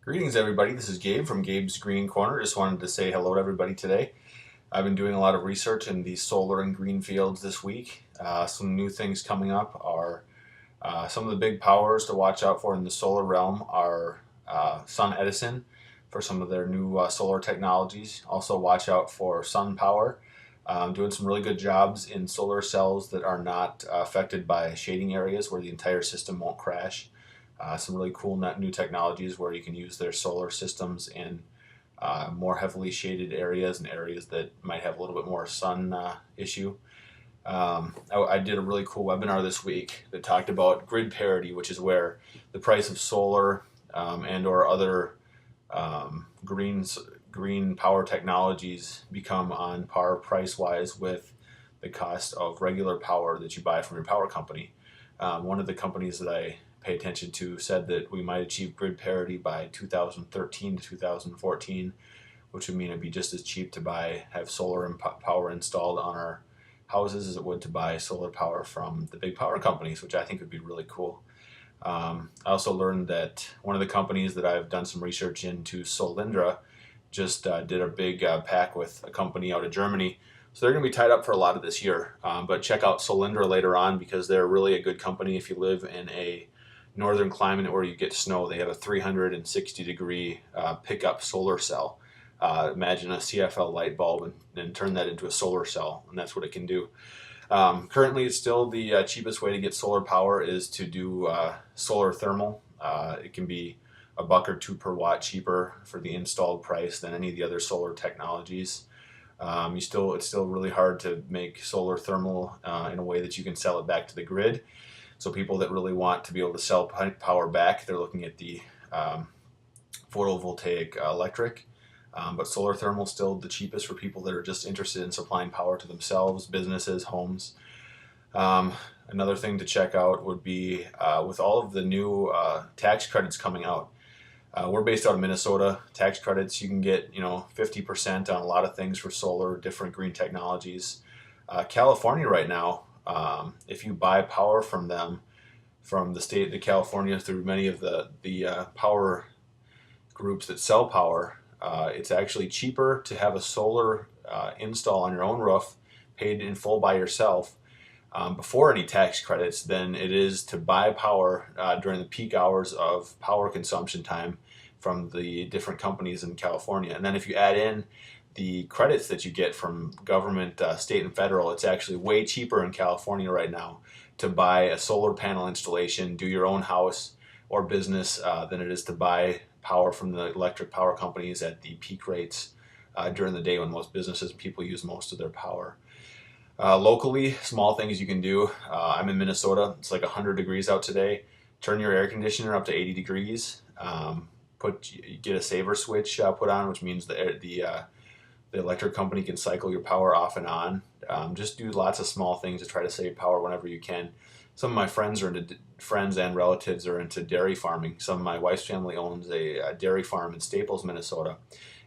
Greetings, everybody. This is Gabe from Gabe's Green Corner. Just wanted to say hello to everybody today. I've been doing a lot of research in the solar and green fields this week. Some new things coming up are some of the big powers to watch out for in the solar realm are Sun Edison for some of their new solar technologies. Also, watch out for sun power. Doing some really good jobs in solar cells that are not affected by shading areas where the entire system won't crash. Some really cool new technologies where you can use their solar systems in more heavily shaded areas and areas that might have a little bit more sun issue. I did a really cool webinar this week that talked about grid parity, which is where the price of solar and/or other green power technologies become on par price-wise with the cost of regular power that you buy from your power company. One of the companies that I pay attention to said that we might achieve grid parity by 2013 to 2014, which would mean it'd be just as cheap to have solar and power installed on our houses as it would to buy solar power from the big power companies, which I think would be really cool. I also learned that one of the companies that I've done some research into, Solindra, just did a big pack with a company out of Germany. So they're going to be tied up for a lot of this year. But check out Solindra later on because they're really a good company if you live in a northern climate where you get snow. They have a 360-degree pickup solar cell. Imagine a CFL light bulb and turn that into a solar cell, and that's what it can do. Currently, it's still the cheapest way to get solar power is to do solar thermal. It can be a buck or two per watt cheaper for the installed price than any of the other solar technologies. It's still really hard to make solar thermal in a way that you can sell it back to the grid. So people that really want to be able to sell power back, they're looking at the photovoltaic electric. But solar thermal is still the cheapest for people that are just interested in supplying power to themselves, businesses, homes. Another thing to check out would be with all of the new tax credits coming out. We're based out of Minnesota. Tax credits, you can get 50% on a lot of things for solar, different green technologies. California right now, if you buy power from them, from the state of California through many of the power groups that sell power, it's actually cheaper to have a solar install on your own roof, paid in full by yourself, before any tax credits than it is to buy power during the peak hours of power consumption time from the different companies in California. And then if you add in the credits that you get from government, state and federal, it's actually way cheaper in California right now to buy a solar panel installation, do your own house or business than it is to buy power from the electric power companies at the peak rates during the day when most businesses and people use most of their power. Locally, small things you can do. I'm in Minnesota. It's like 100 degrees out today. Turn your air conditioner up to 80 degrees. Get a saver switch put on, which means the electric company can cycle your power off and on. Just do lots of small things to try to save power whenever you can. Some of my friends and relatives are into dairy farming. Some of my wife's family owns a dairy farm in Staples, Minnesota,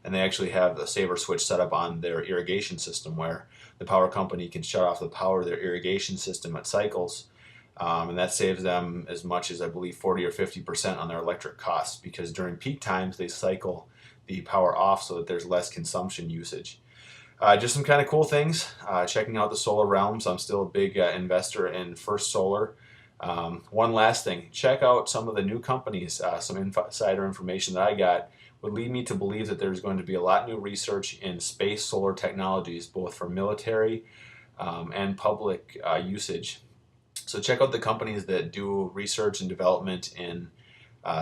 and they actually have a saver switch set up on their irrigation system where the power company can shut off the power of their irrigation system at cycles, and that saves them as much as I believe 40 or 50% on their electric costs because during peak times they cycle the power off so that there's less consumption usage. Just some kind of cool things. Checking out the solar realms. I'm still a big investor in First Solar. One last thing, check out some of the new companies. Some insider information that I got would lead me to believe that there's going to be a lot of new research in space solar technologies, both for military and public usage. So check out the companies that do research and development in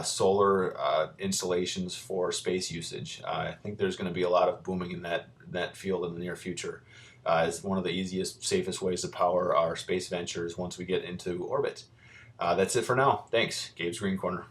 solar installations for space usage. I think there's going to be a lot of booming in that field in the near future. As one of the easiest, safest ways to power our space ventures once we get into orbit. That's it for now. Thanks. Gabe's Green Corner.